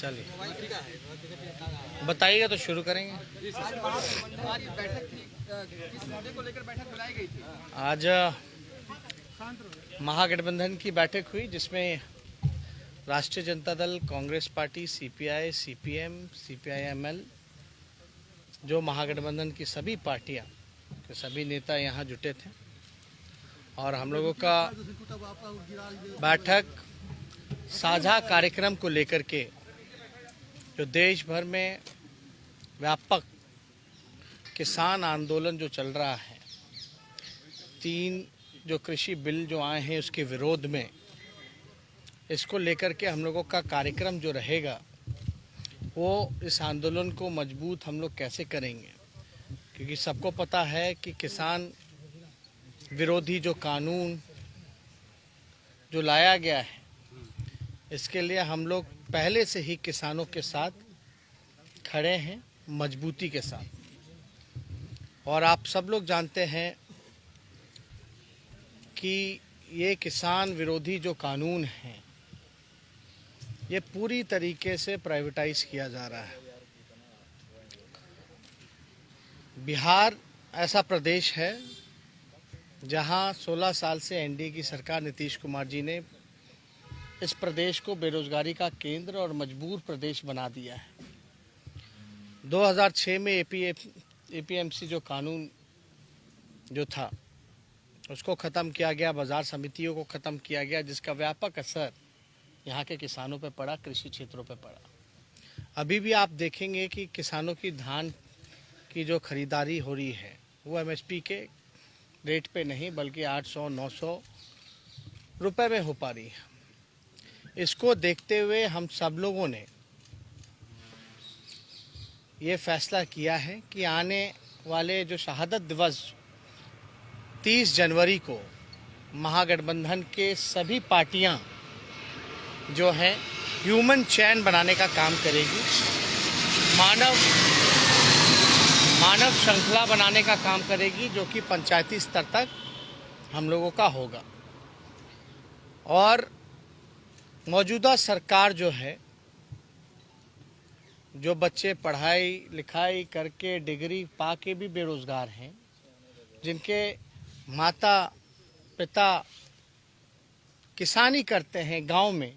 चलिए बताइएगा तो शुरू करेंगे। किस मुद्दे को लेकर बैठक बुलाई गई थी? आज महागठबंधन की बैठक हुई जिसमें राष्ट्रीय Janata Dal, Congress party, CPI, CPM, CPI-ML, जो महागठबंधन की सभी पार्टियां के सभी नेता यहां जुटे थे और हम लोगों का बैठक साझा कार्यक्रम को लेकर के जो देश भर में व्यापक किसान आंदोलन जो चल रहा है, 3 जो कृषि बिल जो आए हैं उसके विरोध में, इसको लेकर के हम लोगों का कार्यक्रम जो रहेगा वो इस आंदोलन को मजबूत हम लोग कैसे करेंगे, क्योंकि सबको पता है कि किसान विरोधी जो कानून जो लाया गया है इसके लिए हम लोग पहले से ही किसानों के साथ खड़े हैं, मजबूती के साथ। और आप सब लोग जानते हैं कि ये किसान विरोधी जो कानून है ये पूरी तरीके से प्राइवेटाइज किया जा रहा है। बिहार ऐसा प्रदेश है जहां 16 साल से एनडीए की सरकार नीतीश कुमार जी ने इस प्रदेश को बेरोजगारी का केंद्र और मजबूर प्रदेश बना दिया है। 2006 में एपीएमसी जो कानून जो था उसको ख़त्म किया गया, बाज़ार समितियों को ख़त्म किया गया, जिसका व्यापक असर यहाँ के किसानों पे पड़ा, कृषि क्षेत्रों पे पड़ा। अभी भी आप देखेंगे कि किसानों की धान की जो खरीदारी हो रही है वो एमएसपी के रेट पे नहीं बल्कि 800-900 रुपए में हो पा रही है। इसको देखते हुए हम सब लोगों ने ये फैसला किया है कि आने वाले जो शहादत दिवस 30 जनवरी को महागठबंधन के सभी पार्टियां जो हैं ह्यूमन चैन बनाने का काम करेगी, मानव श्रृंखला बनाने का काम करेगी, जो कि पंचायती स्तर तक हम लोगों का होगा। और मौजूदा सरकार जो है, जो बच्चे पढ़ाई लिखाई करके डिग्री पा के भी बेरोजगार हैं, जिनके माता पिता किसानी करते हैं गांव में,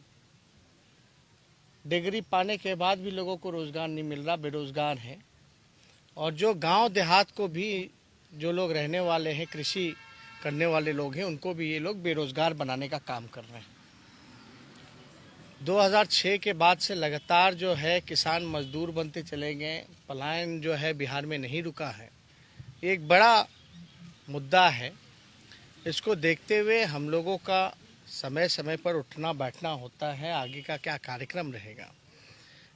डिग्री पाने के बाद भी लोगों को रोज़गार नहीं मिल रहा, बेरोज़गार हैं। और जो गांव देहात को भी जो लोग रहने वाले हैं, कृषि करने वाले लोग हैं, उनको भी ये लोग बेरोज़गार बनाने का काम कर रहे हैं। 2006 के बाद से लगातार जो है किसान मजदूर बनते चले गए, पलायन जो है बिहार में नहीं रुका है, एक बड़ा मुद्दा है। इसको देखते हुए हम लोगों का समय समय पर उठना बैठना होता है, आगे का क्या कार्यक्रम रहेगा।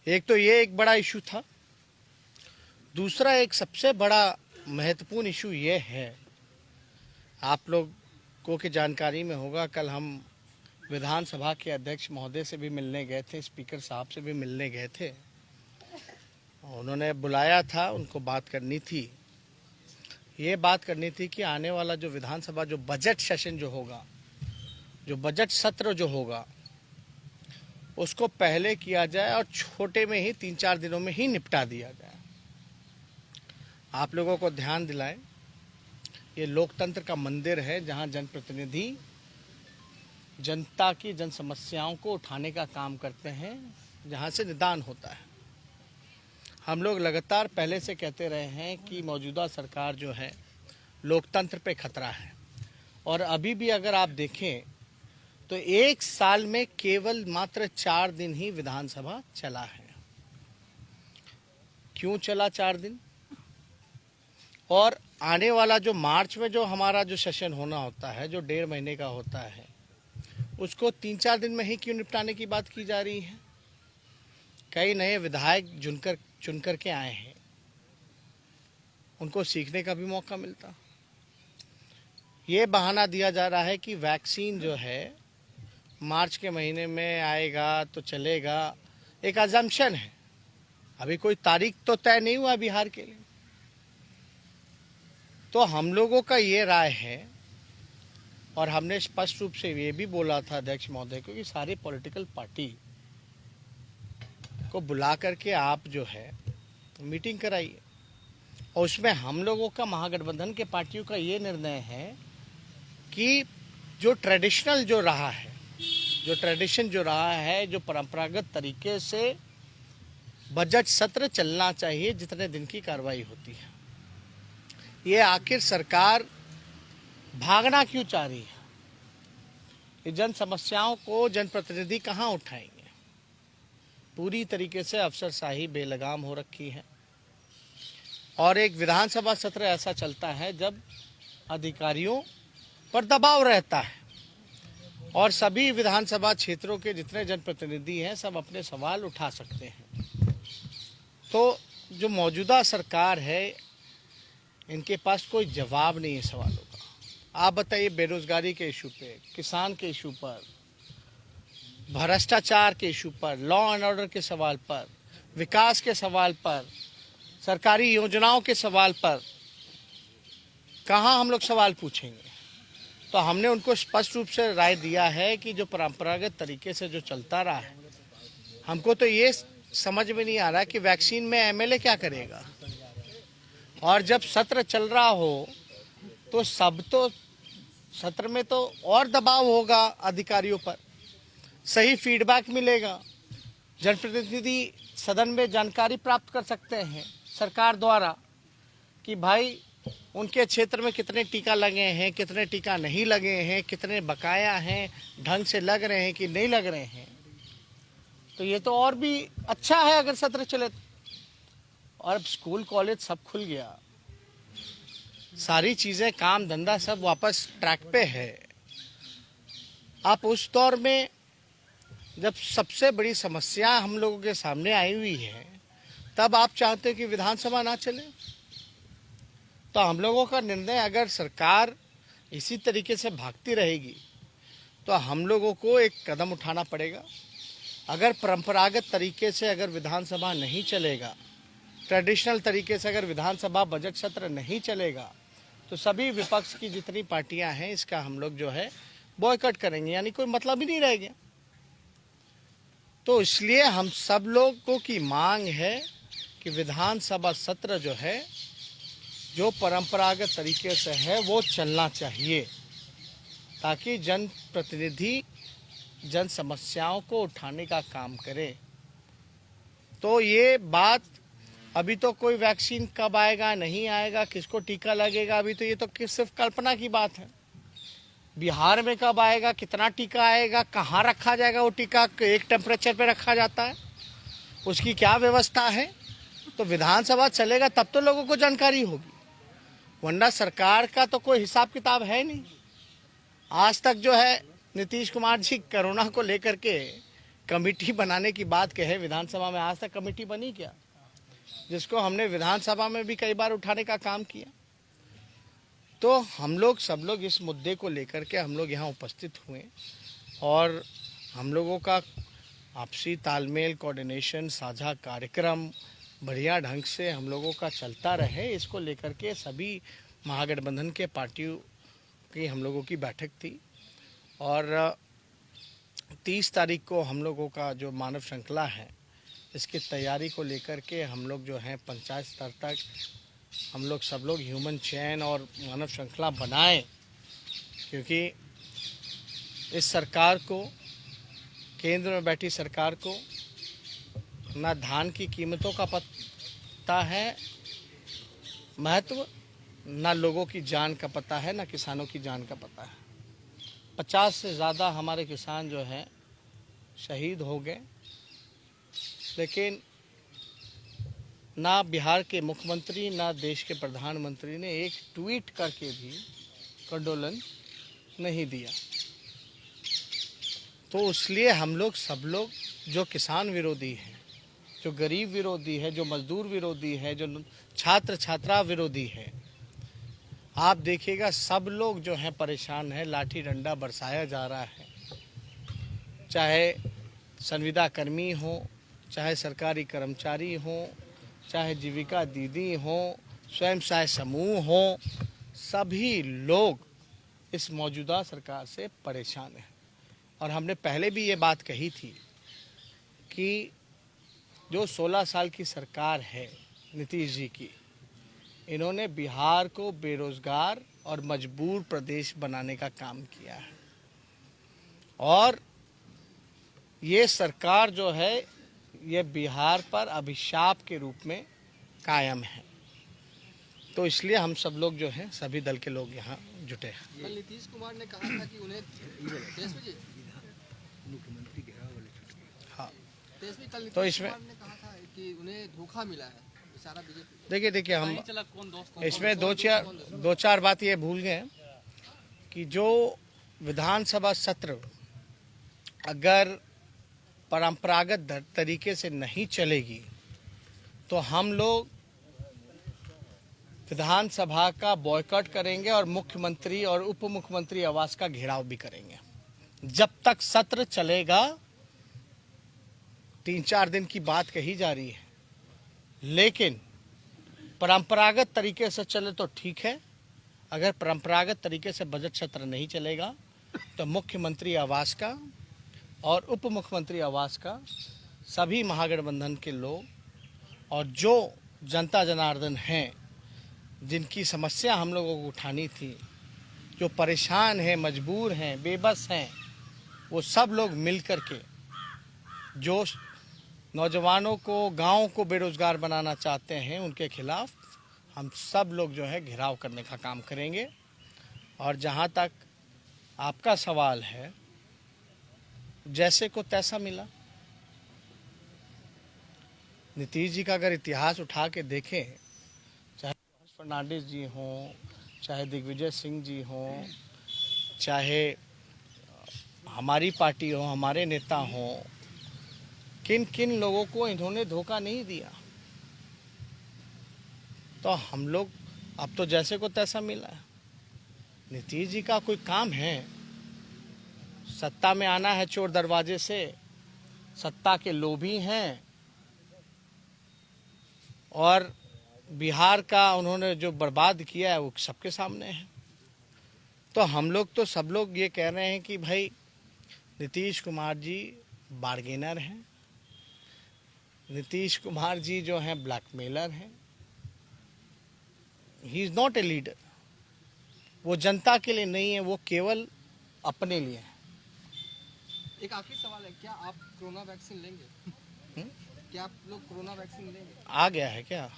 एक तो ये एक बड़ा इशू था। दूसरा एक सबसे बड़ा महत्वपूर्ण इशू ये है, आप लोगों की जानकारी में होगा, कल हम विधानसभा के अध्यक्ष महोदय से भी मिलने गए थे, स्पीकर साहब से भी मिलने गए थे। उन्होंने बुलाया था, उनको बात करनी थी। ये बात करनी थी कि आने वाला जो विधानसभा जो बजट सेशन जो होगा, जो बजट सत्र जो होगा, उसको पहले किया जाए और छोटे में ही 3-4 दिनों में ही निपटा दिया जाए। आप लोगों को ध्यान दिलाएं, ये लोकतंत्र का मंदिर है जहां जनप्रतिनिधि जनता की जन समस्याओं को उठाने का काम करते हैं, जहां से निदान होता है। हम लोग लगातार पहले से कहते रहे हैं कि मौजूदा सरकार जो है लोकतंत्र पे खतरा है। और अभी भी अगर आप देखें तो 1 साल में केवल मात्र 4 दिन ही विधानसभा चला है। क्यों चला 4 दिन? और आने वाला जो मार्च में जो हमारा जो सेशन होना होता है, जो 1.5 महीने का होता है, उसको 3-4 दिन में ही क्यों निपटाने की बात की जा रही है? कई नए विधायक चुनकर के आए हैं, उनको सीखने का भी मौका मिलता। ये बहाना दिया जा रहा है कि वैक्सीन जो है मार्च के महीने में आएगा तो चलेगा, एक अजम्पशन है। अभी कोई तारीख तो तय नहीं हुआ बिहार के लिए। तो हम लोगों का ये राय है, और हमने स्पष्ट रूप से ये भी बोला था अध्यक्ष महोदय को कि सारे पॉलिटिकल पार्टी को बुला करके आप जो है मीटिंग कराइए। और उसमें हम लोगों का, महागठबंधन के पार्टियों का ये निर्णय है कि जो ट्रेडिशनल जो रहा है, जो ट्रेडिशन जो रहा है, जो परंपरागत तरीके से बजट सत्र चलना चाहिए जितने दिन की कार्रवाई होती है। ये आखिर सरकार भागना क्यों चाह रही है? ये जन समस्याओं को जनप्रतिनिधि कहाँ उठाएंगे? पूरी तरीके से अफसरशाही बेलगाम हो रखी है। और एक विधानसभा सत्र ऐसा चलता है जब अधिकारियों पर दबाव रहता है और सभी विधानसभा क्षेत्रों के जितने जनप्रतिनिधि हैं सब अपने सवाल उठा सकते हैं। तो जो मौजूदा सरकार है, इनके पास कोई जवाब नहीं है सवालों का। आप बताइए, बेरोजगारी के इशू पे, किसान के इशू पर, भ्रष्टाचार के इशू पर, लॉ एंड ऑर्डर के सवाल पर, विकास के सवाल पर, सरकारी योजनाओं के सवाल पर कहाँ हम लोग सवाल पूछेंगे? तो हमने उनको स्पष्ट रूप से राय दिया है कि जो परंपरागत तरीके से जो चलता रहा है, हमको तो ये समझ में नहीं आ रहा कि वैक्सीन में एमएलए क्या करेगा। और जब सत्र चल रहा हो तो सत्र में तो और दबाव होगा अधिकारियों पर, सही फीडबैक मिलेगा, जनप्रतिनिधि सदन में जानकारी प्राप्त कर सकते हैं सरकार द्वारा कि भाई उनके क्षेत्र में कितने टीका लगे हैं, कितने टीका नहीं लगे हैं, कितने बकाया हैं, ढंग से लग रहे हैं कि नहीं लग रहे हैं। तो ये तो और भी अच्छा है अगर सत्र चले तो। और अब स्कूल कॉलेज सब खुल गया, सारी चीज़ें, काम धंधा सब वापस ट्रैक पे है। आप उस दौर में जब सबसे बड़ी समस्या हम लोगों के सामने आई हुई है, तब आप चाहते हो कि विधानसभा ना चले। तो हम लोगों का निर्णय, अगर सरकार इसी तरीके से भागती रहेगी तो हम लोगों को एक कदम उठाना पड़ेगा। अगर परंपरागत तरीके से अगर विधानसभा नहीं चलेगा, ट्रेडिशनल तरीके से अगर विधानसभा बजट सत्र नहीं चलेगा, तो सभी विपक्ष की जितनी पार्टियां हैं इसका हम लोग जो है बॉयकॉट करेंगे, यानी कोई मतलब ही नहीं रह गया। तो इसलिए हम सब लोगों की मांग है कि विधानसभा सत्र जो है, जो परंपरागत तरीके से है वो चलना चाहिए, ताकि जनप्रतिनिधि जन समस्याओं को उठाने का काम करे। तो ये बात, अभी तो कोई वैक्सीन कब आएगा, नहीं आएगा, किसको टीका लगेगा, अभी तो ये तो सिर्फ कल्पना की बात है। बिहार में कब आएगा, कितना टीका आएगा, कहाँ रखा जाएगा वो टीका, एक टेम्परेचर पे रखा जाता है, उसकी क्या व्यवस्था है। तो विधानसभा चलेगा तब तो लोगों को जानकारी होगी, वरना सरकार का तो कोई हिसाब किताब है नहीं। आज तक जो है नीतीश कुमार जी कोरोना को लेकर के कमेटी बनाने की बात कहे विधानसभा में, आज तक कमेटी बनी क्या? जिसको हमने विधानसभा में भी कई बार उठाने का काम किया। तो हम लोग सब लोग इस मुद्दे को लेकर के हम लोग यहाँ उपस्थित हुए और हम लोगों का आपसी तालमेल, कोऑर्डिनेशन, साझा कार्यक्रम बढ़िया ढंग से हम लोगों का चलता रहे, इसको लेकर के सभी महागठबंधन के पार्टियों की हम लोगों की बैठक थी। और 30 तारीख को हम लोगों का जो मानव श्रृंखला है, इसकी तैयारी को लेकर के हम लोग जो हैं पंचायत स्तर तक हम लोग सब लोग ह्यूमन चेन और मानव श्रृंखला बनाएं, क्योंकि इस सरकार को, केंद्र में बैठी सरकार को ना धान की कीमतों का पता है महत्व, ना लोगों की जान का पता है, ना किसानों की जान का पता है। 50 से ज़्यादा हमारे किसान जो हैं शहीद हो गए, लेकिन ना बिहार के मुख्यमंत्री, ना देश के प्रधानमंत्री ने एक ट्वीट करके भी कंडोलेंस नहीं दिया। तो इसलिए हम लोग सब लोग, जो किसान विरोधी हैं, जो गरीब विरोधी है, जो मजदूर विरोधी है, जो छात्र छात्रा विरोधी है, आप देखिएगा सब लोग जो हैं परेशान हैं। लाठी डंडा बरसाया जा रहा है, चाहे संविदा कर्मी हो, चाहे सरकारी कर्मचारी हो, चाहे जीविका दीदी हो, स्वयं सहायता समूह हो, सभी लोग इस मौजूदा सरकार से परेशान हैं। और हमने पहले भी ये बात कही थी कि जो 16 साल की सरकार है नीतीश जी की, इन्होंने बिहार को बेरोजगार और मजबूर प्रदेश बनाने का काम किया है। और ये सरकार जो है ये बिहार पर अभिशाप के रूप में कायम है। तो इसलिए हम सब लोग जो हैं, सभी दल के लोग यहाँ जुटे हैं। कल नीतीश कुमार ने कहा था कि उन्हें तेजस्वी जी हाँ, तेजस्वी कल तो नीतीश इसमें कुमार ने कहा था कि उन्हें धोखा मिला है सारा बीजेपी। देखिए हम इसमें दो चार बात ये भूल गए कि जो विधानसभा सत्र अगर परंपरागत तरीके से नहीं चलेगी तो हम लोग विधानसभा का बॉयकॉट करेंगे और मुख्यमंत्री और उप मुख्यमंत्री आवास का घेराव भी करेंगे। जब तक सत्र चलेगा, 3-4 दिन की बात कही जा रही है, लेकिन परंपरागत तरीके से चले तो ठीक है। अगर परंपरागत तरीके से बजट सत्र नहीं चलेगा तो मुख्यमंत्री आवास का और उप मुख्यमंत्री आवास का सभी महागठबंधन के लोग और जो जनता जनार्दन हैं, जिनकी समस्या हम लोगों को उठानी थी, जो परेशान हैं, मजबूर हैं, बेबस हैं, वो सब लोग मिल कर के जो नौजवानों को, गांव को बेरोजगार बनाना चाहते हैं, उनके खिलाफ हम सब लोग जो है घेराव करने का काम करेंगे। और जहां तक आपका सवाल है, जैसे को तैसा मिला। नीतीश जी का अगर इतिहास उठा के देखें, चाहे फर्नांडिस जी हों, चाहे दिग्विजय सिंह जी हों, चाहे हमारी पार्टी हो, हमारे नेता हों, किन किन लोगों को इन्होंने धोखा नहीं दिया। तो हम लोग अब तो जैसे को तैसा मिला है। नीतीश जी का कोई काम है, सत्ता में आना है चोर दरवाजे से, सत्ता के लोभी हैं और बिहार का उन्होंने जो बर्बाद किया है वो सबके सामने है। तो हम लोग तो सब लोग ये कह रहे हैं कि भाई नीतीश कुमार जी बार्गेनर हैं, नीतीश कुमार जी जो हैं ब्लैकमेलर हैं। He is not a leader. वो जनता के लिए नहीं है, वो केवल अपने लिए है। एक आखिरी सवाल है, क्या आप कोरोना वैक्सीन लेंगे? क्या आप लोग कोरोना वैक्सीन लेंगे? आ गया है क्या?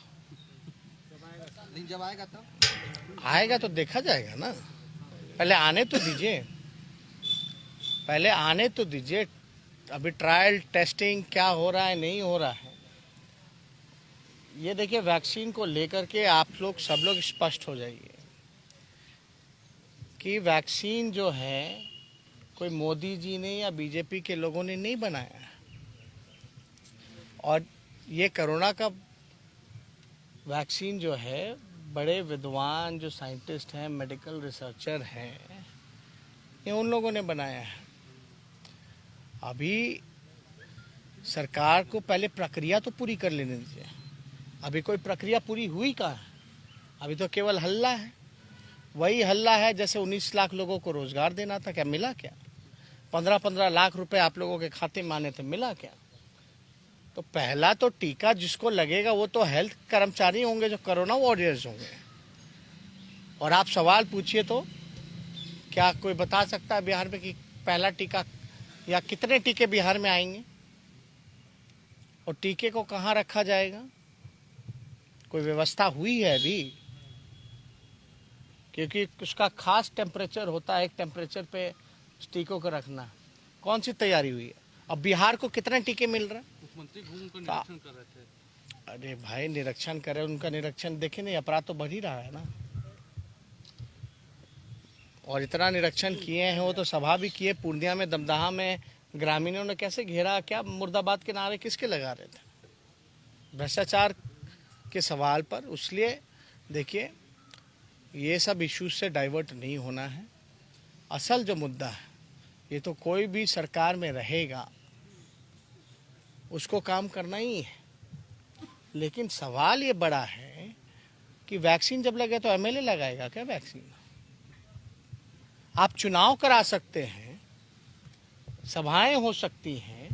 नहीं, जब आएगा तब आएगा तो देखा जाएगा ना। पहले आने तो दीजिए, पहले आने तो दीजिए। अभी ट्रायल टेस्टिंग क्या हो रहा है, नहीं हो रहा है, ये देखिए। वैक्सीन को लेकर के आप लोग सब लोग स्पष्ट हो जाइए कि वैक्सीन जो है कोई मोदी जी ने या बीजेपी के लोगों ने नहीं बनाया है। और ये कोरोना का वैक्सीन जो है बड़े विद्वान जो साइंटिस्ट हैं, मेडिकल रिसर्चर हैं, ये उन लोगों ने बनाया है। अभी सरकार को पहले प्रक्रिया तो पूरी कर लेने दीजिए। अभी कोई प्रक्रिया पूरी हुई कहाँ है? अभी तो केवल हल्ला है। वही हल्ला है जैसे 19 लाख लोगों को रोजगार देना था, क्या मिला? क्या 15-15 लाख रुपए आप लोगों के खाते में आने थे, मिला क्या? तो पहला तो टीका जिसको लगेगा वो तो हेल्थ कर्मचारी होंगे, जो कोरोना वॉरियर्स होंगे। और आप सवाल पूछिए तो क्या कोई बता सकता है बिहार में कि पहला टीका या कितने टीके बिहार में आएंगे और टीके को कहाँ रखा जाएगा? कोई व्यवस्था हुई है अभी? क्योंकि उसका खास टेम्परेचर होता है, एक टेम्परेचर पे टीकों को रखना। कौन सी तैयारी हुई है? अब बिहार को कितने टीके मिल रहे हैं? मुख्यमंत्री घूम कर निरीक्षण कर रहे थे। अरे भाई, निरीक्षण करे, उनका निरीक्षण देखे नहीं, अपराध तो बढ़ ही रहा है ना। और इतना निरीक्षण किए हैं, वो तो सभा भी किए। पूर्णिया में, दमदहा में ग्रामीणों ने कैसे घेरा, क्या मुर्दाबाद के नारे किसके लगा रहे थे? भ्रष्टाचार के सवाल पर। इसलिए देखिए, ये सब इश्यूज से डाइवर्ट नहीं होना है। असल जो मुद्दा है, ये तो कोई भी सरकार में रहेगा उसको काम करना ही है। लेकिन सवाल ये बड़ा है कि वैक्सीन जब लगे तो एमएलए लगाएगा क्या वैक्सीन? आप चुनाव करा सकते हैं, सभाएं हो सकती हैं,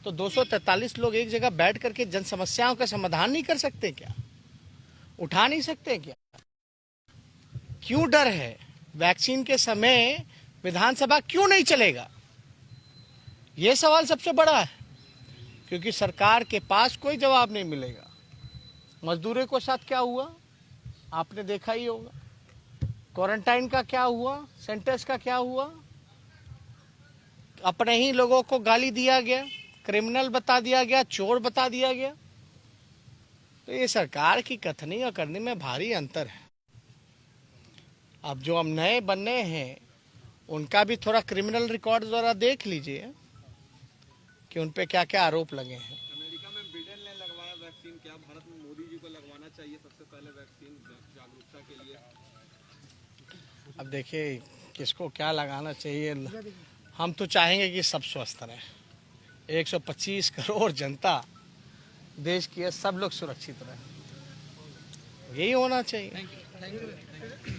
तो 243 लोग एक जगह बैठ करके जन समस्याओं का समाधान नहीं कर सकते क्या? उठा नहीं सकते क्या? क्यों डर है? वैक्सीन के समय विधानसभा क्यों नहीं चलेगा? यह सवाल सबसे बड़ा है, क्योंकि सरकार के पास कोई जवाब नहीं मिलेगा। मजदूरों के साथ क्या हुआ आपने देखा ही होगा। क्वारंटाइन का क्या हुआ, सेंटर्स का क्या हुआ, अपने ही लोगों को गाली दिया गया, क्रिमिनल बता दिया गया, चोर बता दिया गया। तो ये सरकार की कथनी और करनी में भारी अंतर है। अब जो हम नए बनने हैं उनका भी थोड़ा क्रिमिनल रिकॉर्ड जरा देख लीजिए कि उन पे क्या क्या आरोप लगे हैं। अमेरिका में बिडेन ने लगवाया वैक्सीन, क्या भारत में मोदी जी को लगवाना चाहिए सबसे पहले वैक्सीन जागरूकता के लिए? अब देखिए किसको क्या लगाना चाहिए, हम तो चाहेंगे कि सब स्वस्थ रहें। 125 करोड़ जनता देश की है, सब लोग सुरक्षित रहें, यही होना चाहिए। Thank you.